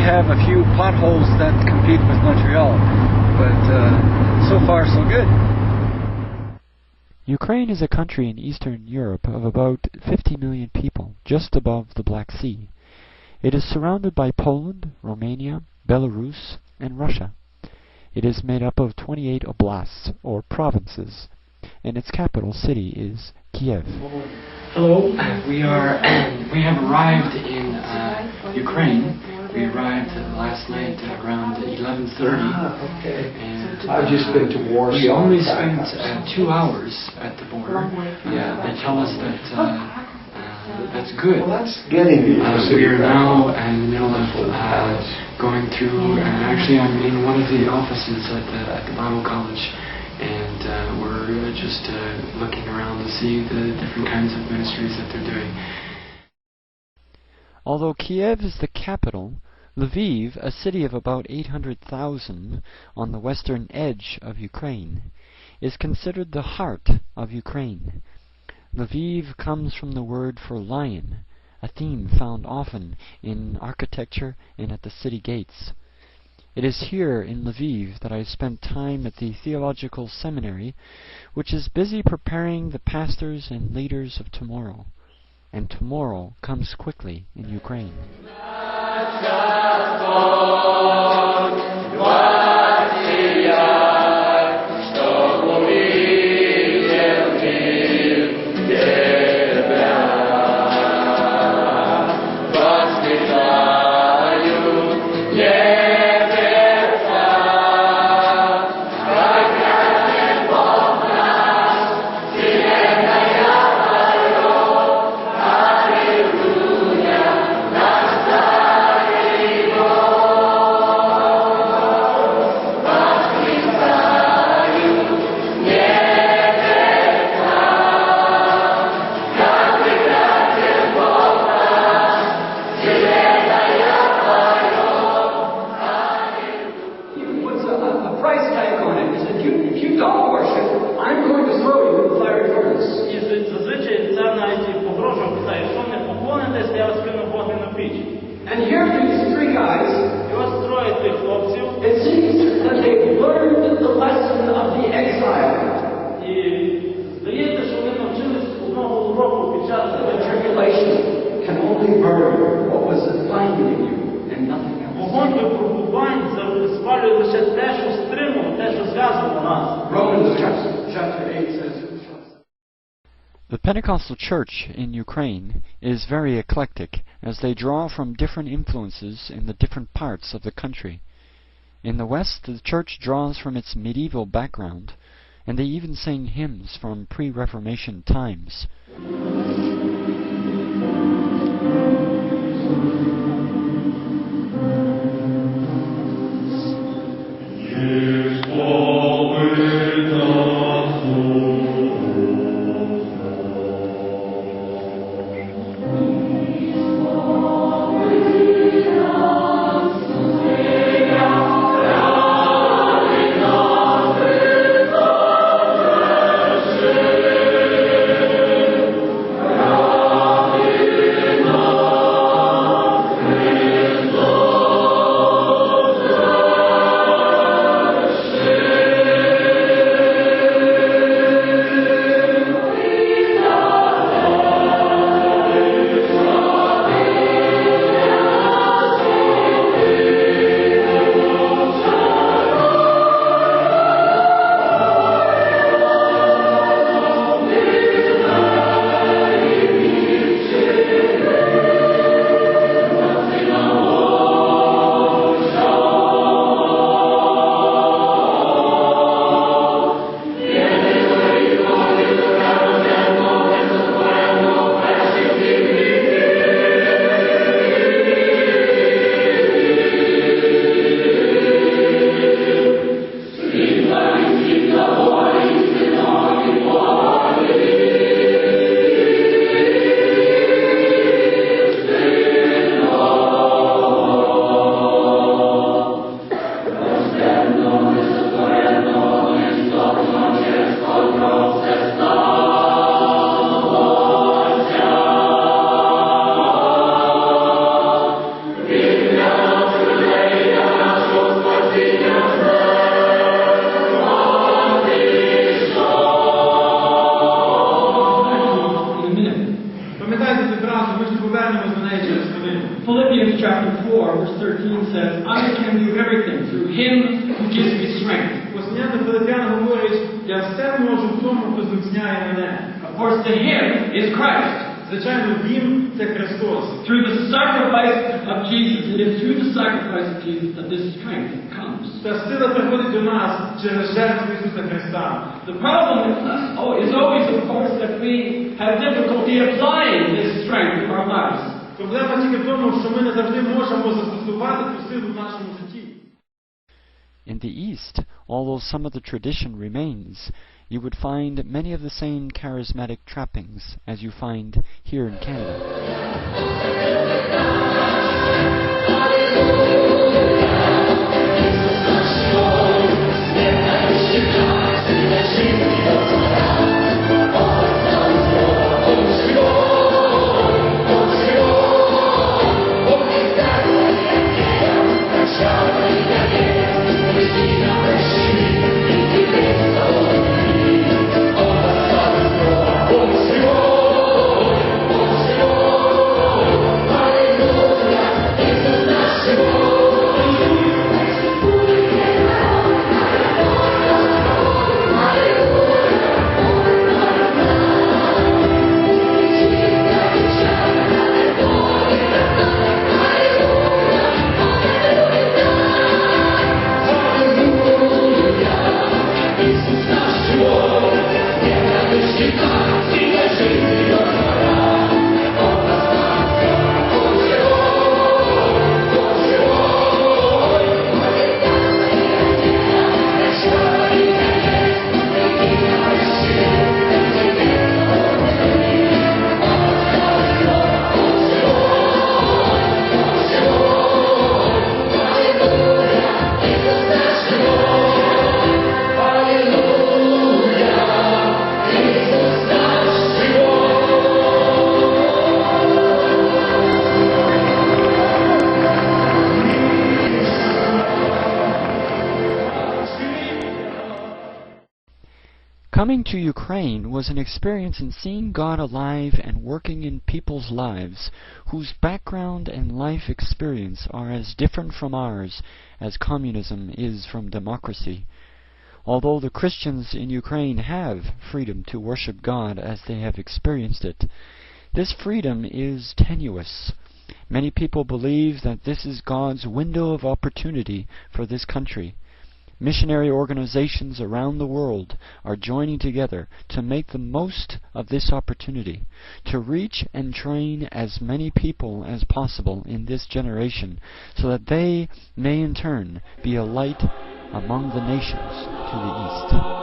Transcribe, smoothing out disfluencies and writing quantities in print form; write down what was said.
have a few potholes that compete with Montreal, but so far so good. Ukraine is a country in Eastern Europe of about 50 million people, just above the Black Sea. It is surrounded by Poland, Romania, Belarus, and Russia. It is made up of 28 oblasts, or provinces, and its capital city is Kiev. Hello, we have arrived in Ukraine. We arrived last night around 11:30. Okay. And I've just been to Warsaw. we only spent 2 hours at the border. Yeah, they tell us that that's good. Well, that's getting you. We are now in the middle of going through, and actually I'm in one of the offices at the Bible College, and we're just looking around to see the different kinds of ministries that they're doing. Although Kiev is the capital, Lviv, a city of about 800,000 on the western edge of Ukraine, is considered the heart of Ukraine. Lviv comes from the word for lion, a theme found often in architecture and at the city gates. It is here in Lviv that I spent time at the theological seminary, which is busy preparing the pastors and leaders of tomorrow. And tomorrow comes quickly in Ukraine. And here are these three guys. It seems that they've learned the lesson of the exile. The tribulation can only burn what was defined in you and nothing else. Romans chapter 8 says. The Pentecostal Church in Ukraine is very eclectic, as they draw from different influences in the different parts of the country. In the West, the Church draws from its medieval background, and they even sing hymns from pre-Reformation times. verse 13 says, I can do everything through Him who gives me strength. Послання до Филип'ян говорить, я все можу в тому, хто зміцняє мене. Of course, the Him is Christ. Звичайно, Він – це Христос. Through the sacrifice of Jesus, it is through the sacrifice of Jesus that this strength comes. Та сила приходить до нас через жертву Ісуса Христа. The problem is always, of course, that we have difficulty applying this strength to our lives. Проблема тільки в тому, що ми не завжди можемо застосувати цю силу в нашому житті. In the East, although some of the tradition remains, you would find many of the same charismatic trappings as you find here in Canada. Coming to Ukraine was an experience in seeing God alive and working in people's lives whose background and life experience are as different from ours as communism is from democracy. Although the Christians in Ukraine have freedom to worship God as they have experienced it, this freedom is tenuous. Many people believe that this is God's window of opportunity for this country. Missionary organizations around the world are joining together to make the most of this opportunity, to reach and train as many people as possible in this generation, so that they may in turn be a light among the nations to the east.